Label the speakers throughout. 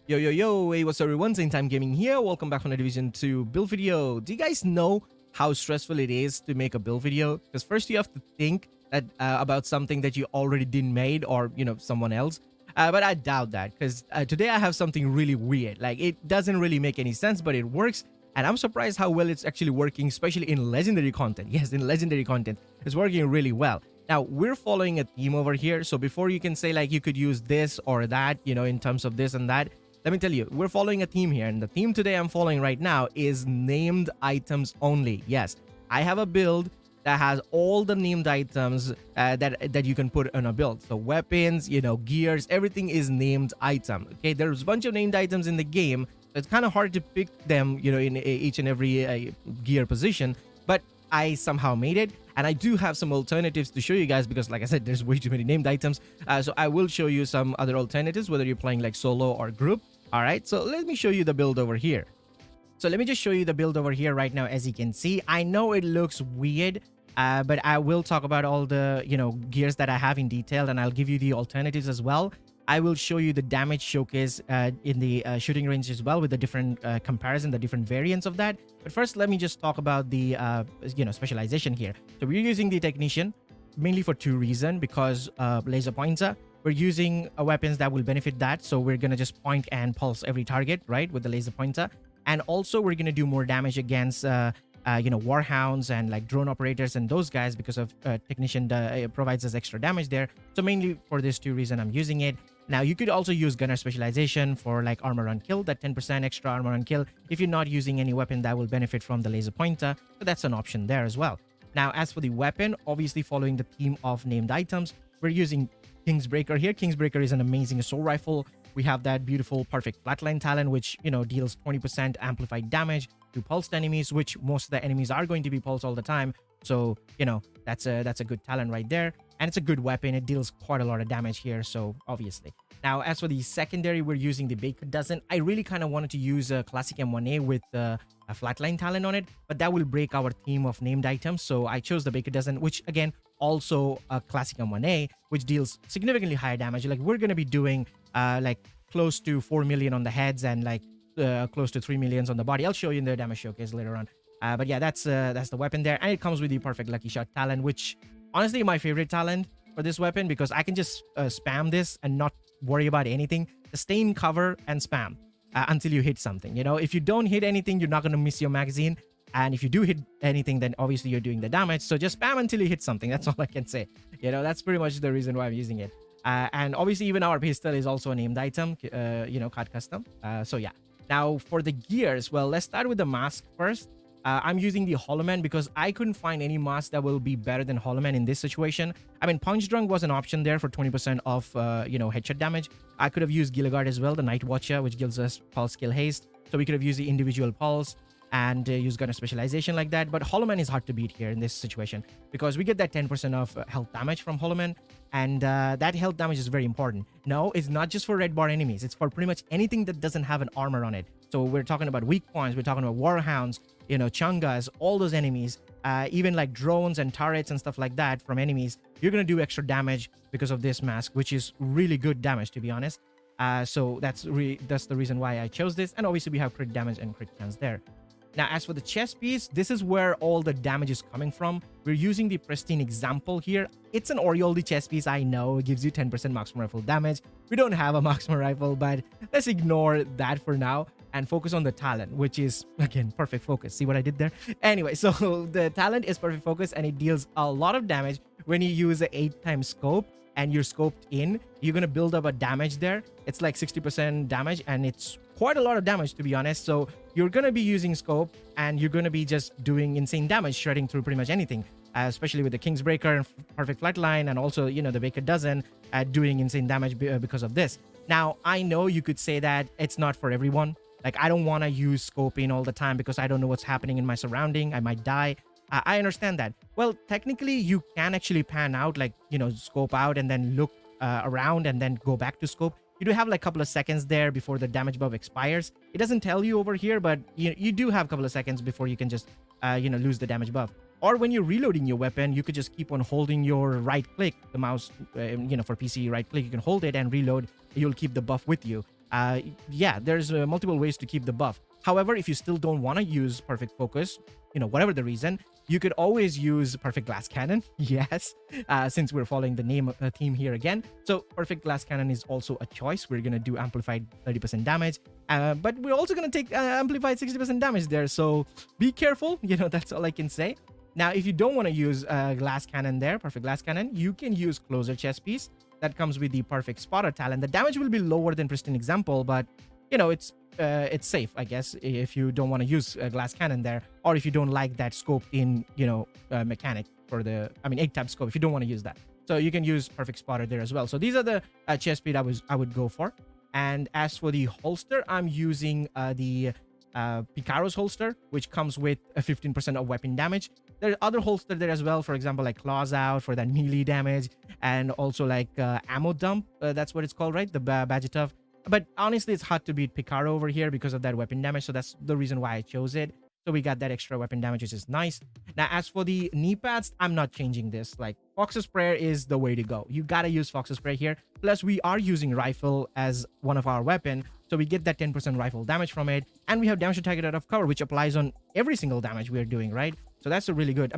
Speaker 1: Yo, yo, yo, hey, what's up everyone, Same Time Gaming here. Welcome back on the Division 2 build video. Do you guys know how stressful it is to make a build video? Because first you have to think that about something that you already did made or, someone else. But I doubt that because today I have something really weird. Like, it doesn't really make any sense, but it works. And I'm surprised how well it's actually working, especially in legendary content. Yes, in legendary content, it's working really well. Now, we're following a theme over here. So before you can say like you could use this or that, in terms of this and that, let me tell you, we're following a theme here. And the theme today I'm following right now is named items only. Yes, I have a build that has all the named items that you can put on a build. So weapons, gears, everything is named item. Okay, there's a bunch of named items in the game. So it's kind of hard to pick them, in each and every gear position. But I somehow made it, and I do have some alternatives to show you guys because, like I said, there's way too many named items. So I will show you some other alternatives, whether you're playing like solo or group. All right, so let me show you the build over here. So let me just show you the build over here right now. As you can see, I know it looks weird, but I will talk about all the gears that I have in detail, and I'll give you the alternatives as well. I will show you the damage showcase in the shooting range as well, with the different comparison, the different variants of that. But first, let me just talk about the specialization here. So we're using the technician mainly for two reasons, because laser pointer. We're using weapons that will benefit that. So we're going to just point and pulse every target, right, with the laser pointer. And also we're going to do more damage against, warhounds and like drone operators and those guys, because of technician provides us extra damage there. So mainly for these two reasons, I'm using it. Now, you could also use gunner specialization for like armor on kill, that 10% extra armor on kill, if you're not using any weapon that will benefit from the laser pointer. So that's an option there as well. Now, as for the weapon, obviously following the theme of named items, we're using Kingsbreaker here. Kingsbreaker is an amazing assault rifle. We have that beautiful perfect flatline talent, which deals 20% amplified damage to pulsed enemies, which most of the enemies are going to be pulsed all the time. So that's a good talent right there, and it's a good weapon. It deals quite a lot of damage here, so obviously. Now, as for the secondary, we're using the Baker Dozen. I really kind of wanted to use a classic M1A with a flatline talent on it, but that will break our theme of named items. So I chose the Baker Dozen, which again, also a classic M1A, which deals significantly higher damage. Like, we're going to be doing like close to 4 million on the heads and like close to 3 millions on the body. I'll show you in the damage showcase later on. But yeah, that's the weapon there. And it comes with the perfect lucky shot talent, which honestly my favorite talent for this weapon, because I can just spam this and not worry about anything. Just stay in cover and spam until you hit something. If you don't hit anything, you're not going to miss your magazine. And if you do hit anything, then obviously you're doing the damage. So just spam until you hit something. That's all I can say. That's pretty much the reason why I'm using it. And obviously even our pistol is also a named item, card custom. So yeah. Now for the gears, well, let's start with the mask first. I'm using the Hollow Man because I couldn't find any mask that will be better than Hollow Man in this situation. I mean, Punch Drunk was an option there for 20% of, headshot damage. I could have used Gilligard as well, the Night Watcher, which gives us pulse skill haste. So we could have used the individual pulse and use gunner specialization like that. But Hollow Man is hard to beat here in this situation because we get that 10% of health damage from Hollow Man. And that health damage is very important. No, it's not just for red bar enemies. It's for pretty much anything that doesn't have an armor on it. So we're talking about weak points. We're talking about warhounds, chungas, all those enemies, even like drones and turrets and stuff like that from enemies. You're going to do extra damage because of this mask, which is really good damage, to be honest. So that's the reason why I chose this. And obviously we have crit damage and crit chance there. Now, as for the chest piece, this is where all the damage is coming from. We're using the Pristine Example here. It's an Orioldi chest piece, I know. It gives you 10% marksman rifle damage. We don't have a marksman rifle, but let's ignore that for now and focus on the talent, which is, again, perfect focus. See what I did there? Anyway, so the talent is perfect focus, and it deals a lot of damage when you use an 8x scope and you're scoped in. You're going to build up a damage there. It's like 60% damage, and it's quite a lot of damage, to be honest. So you're going to be using scope, and you're going to be just doing insane damage, shredding through pretty much anything, especially with the Kingsbreaker and perfect flatline, and also, the Baker Dozen doing insane damage because of this. Now, I know you could say that it's not for everyone. Like, I don't want to use scoping all the time because I don't know what's happening in my surrounding. I might die. I understand that. Well, technically, you can actually pan out, like, scope out and then look around and then go back to scope. You do have like a couple of seconds there before the damage buff expires. It doesn't tell you over here, but you do have a couple of seconds before you can just, lose the damage buff. Or when you're reloading your weapon, you could just keep on holding your right click, the mouse, for PC right click, you can hold it and reload. You'll keep the buff with you. Yeah, there's multiple ways to keep the buff. However, if you still don't want to use perfect focus, whatever the reason, you could always use perfect glass cannon. Yes, since we're following the name theme here again. So perfect glass cannon is also a choice. We're gonna do amplified 30% damage, but we're also gonna take amplified 60% damage there. So be careful. That's all I can say. Now, if you don't want to use glass cannon there, perfect glass cannon, you can use closer chest piece that comes with the perfect spotter talent. The damage will be lower than pristine example, but it's safe, I guess, if you don't want to use a glass cannon there, or if you don't like that scope in mechanic for the 8 tab scope, if you don't want to use that, so you can use perfect spotter there as well. So these are the chest speed I would go for. And as for the holster, I'm using the Picaro's holster, which comes with a 15% of weapon damage. There are other holster there as well, for example, like claws out for that melee damage, and also like ammo dump, that's what it's called, right? The badget of. But honestly, it's hard to beat Picaro over here because of that weapon damage, so that's the reason why I chose it. So we got that extra weapon damage, which is nice. Now, as for the knee pads, I'm not changing this. Like, Fox's Prayer is the way to go. You gotta use Fox's Prayer here. Plus, we are using rifle as one of our weapon, so we get that 10% rifle damage from it. And we have damage to target out of cover, which applies on every single damage we are doing, right? So that's a really good.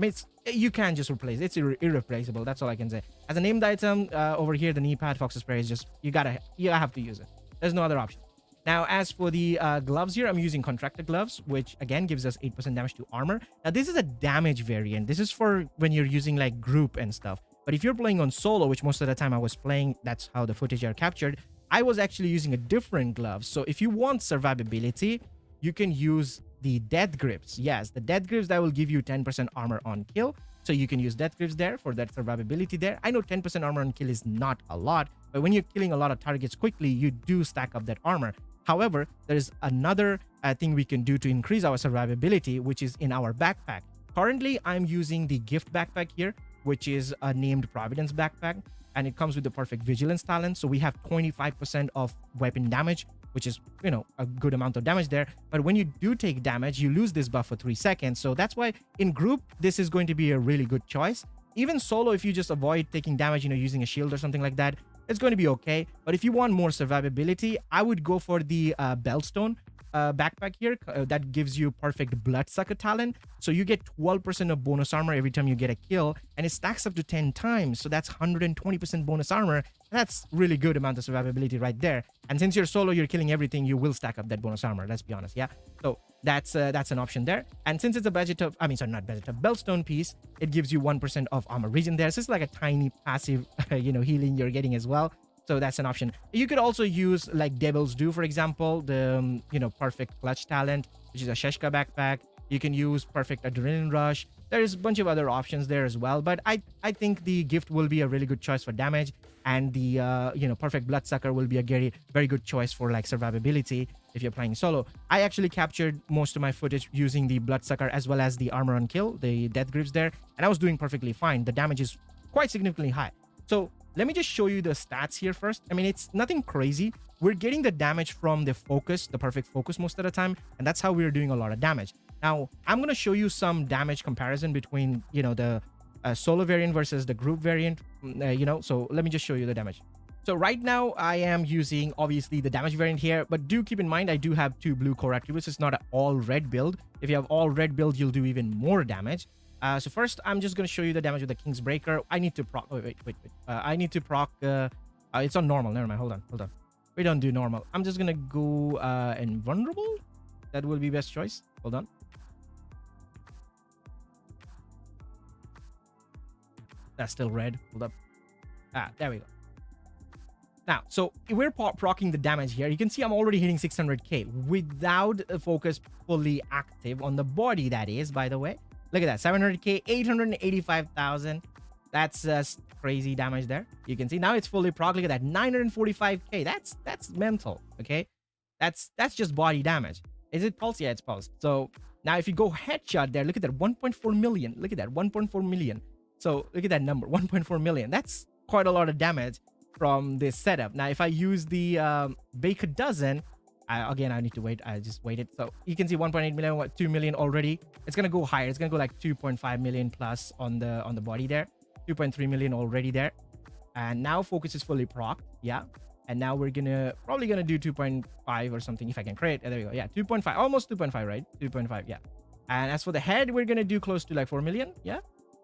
Speaker 1: You can't just replace it. It's irreplaceable. That's all I can say. As a named item, over here, the knee pad, Fox's Prayer is just, you have to use it. There's no other option. Now, as for the gloves here, I'm using contracted gloves, which again gives us 8% damage to armor. Now, this is a damage variant. This is for when you're using like group and stuff. But if you're playing on solo, which most of the time I was playing, that's how the footage are captured, I was actually using a different glove. So if you want survivability, you can use the death grips. Yes, the death grips that will give you 10% armor on kill. So you can use death grips there for that survivability there. I know 10% armor on kill is not a lot, but when you're killing a lot of targets quickly, you do stack up that armor. However, there is another thing we can do to increase our survivability, which is in our backpack. Currently, I'm using the gift backpack here, which is a named Providence backpack, and it comes with the perfect vigilance talent. So we have 25% of weapon damage, which is, a good amount of damage there. But when you do take damage, you lose this buff for 3 seconds. So that's why in group, this is going to be a really good choice. Even solo, if you just avoid taking damage, using a shield or something like that, it's going to be okay. But if you want more survivability, I would go for the Bellstone backpack here. That gives you perfect bloodsucker talent. So you get 12% of bonus armor every time you get a kill, and it stacks up to 10 times. So that's 120% bonus armor. That's really good amount of survivability right there. And since you're solo, you're killing everything, you will stack up that bonus armor. Let's be honest, yeah. So that's an option there. And since it's a Bellstone piece, it gives you 1% of armor regen there. So it's like a tiny passive, healing you're getting as well. So that's an option. You could also use like Devil's Due, for example, the perfect clutch talent, which is a Sheshka backpack. You can use perfect adrenaline rush. There's a bunch of other options there as well, but I think the gift will be a really good choice for damage, and the perfect bloodsucker will be a very good choice for like survivability if you're playing solo. I actually captured most of my footage using the bloodsucker as well as the armor on kill, the death grips there, and I was doing perfectly fine. The damage is quite significantly high. So let me just show you the stats here first. It's nothing crazy. We're getting the damage from the focus, the perfect focus most of the time, and that's how we're doing a lot of damage. Now, I'm going to show you some damage comparison between, the solo variant versus the group variant, so let me just show you the damage. So right now, I am using, obviously, the damage variant here, but do keep in mind, I do have 2 blue core attributes. It's not an all red build. If you have all red build, you'll do even more damage. So first, I'm just going to show you the damage with the King's Breaker. I need to proc... Wait. I need to proc... it's on normal. Never mind. Hold on. We don't do normal. I'm just going to go invulnerable. That will be best choice. Hold on. That's still red. Hold up. There we go. Now, so we're proccing the damage here. You can see I'm already hitting 600k without a focus fully active on the body, that is, by the way. Look at that, 700k, 885,000. That's crazy damage there. You can see now it's fully proc. Look at that, 945k. That's mental. Okay, that's just body damage. Is it pulse? Yeah, it's pulse. So now if you go headshot there, look at that, 1.4 million. Look at that, 1.4 million. So look at that number, 1.4 million. That's quite a lot of damage from this setup. Now, if I use the Bake a Dozen, again, I need to wait. I just waited. So you can see 1.8 million, 2 million already. It's going to go higher. It's going to go like 2.5 million plus on the body there. 2.3 million already there. And now focus is fully proc. Yeah. And now we're probably gonna do 2.5 or something if I can crit. There we go. Yeah, 2.5, almost 2.5, right? 2.5, yeah. And as for the head, we're gonna do close to like 4 million. Yeah,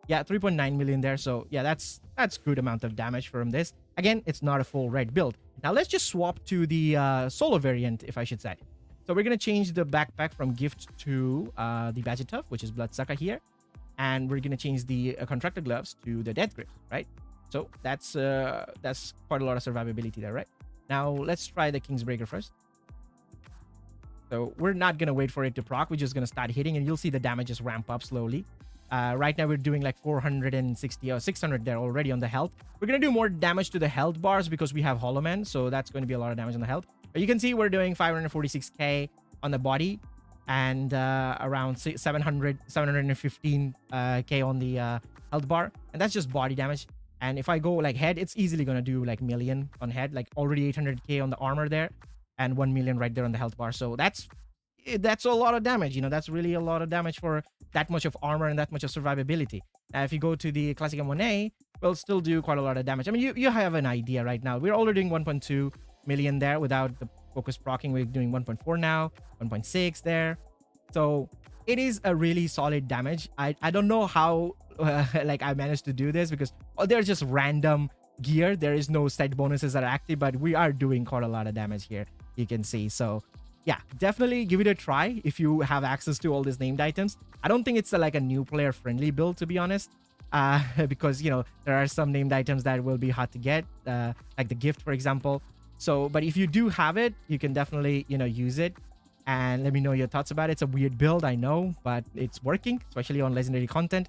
Speaker 1: 3.9 million there. So yeah, that's good amount of damage from this. Again, it's not a full red build. Now let's just swap to the solo variant, if I should say. So we're gonna change the backpack from gift to the Badget Tuff, which is Bloodsucker here, and we're gonna change the contractor gloves to the Death Grip, right? So that's quite a lot of survivability there, right? Now let's try the Kingsbreaker first. So we're not gonna wait for it to proc. We're just gonna start hitting, and you'll see the damage just ramp up slowly. Right now we're doing like 460 or 600 there already on the health. We're gonna do more damage to the health bars because we have Hollow Man, so that's going to be a lot of damage on the health. But you can see we're doing 546k on the body and around 715k on the health bar, and that's just body damage. And if I go like head, it's easily gonna do like million on head, like already 800k on the armor there, and 1 million right there on the health bar. So that's a lot of damage. You know, that's really a lot of damage for that much of armor and that much of survivability. Now, if you go to the classic M1A, we'll still do quite a lot of damage. I mean, you have an idea right now. We're already doing 1.2 million there without the focus proccing. We're doing 1.4 now, 1.6 there. So it is a really solid damage. I don't know how like I managed to do this because they're just random gear. There is no set bonuses that are active, but we are doing quite a lot of damage here, you can see. So yeah, definitely give it a try if you have access to all these named items. I don't think it's like a new player friendly build, to be honest, because, you know, there are some named items that will be hard to get, like the gift, for example. So, but if you do have it, you can definitely, you know, use it and let me know your thoughts about it. It's a weird build, I know, but it's working, especially on legendary content.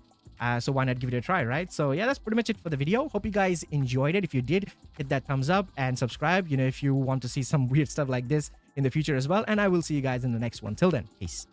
Speaker 1: So why not give it a try, right? So yeah, that's pretty much it for the video. Hope you guys enjoyed it. If you did, hit that thumbs up and subscribe, you know, if you want to see some weird stuff like this in the future as well. And I will see you guys in the next one. Till then, peace.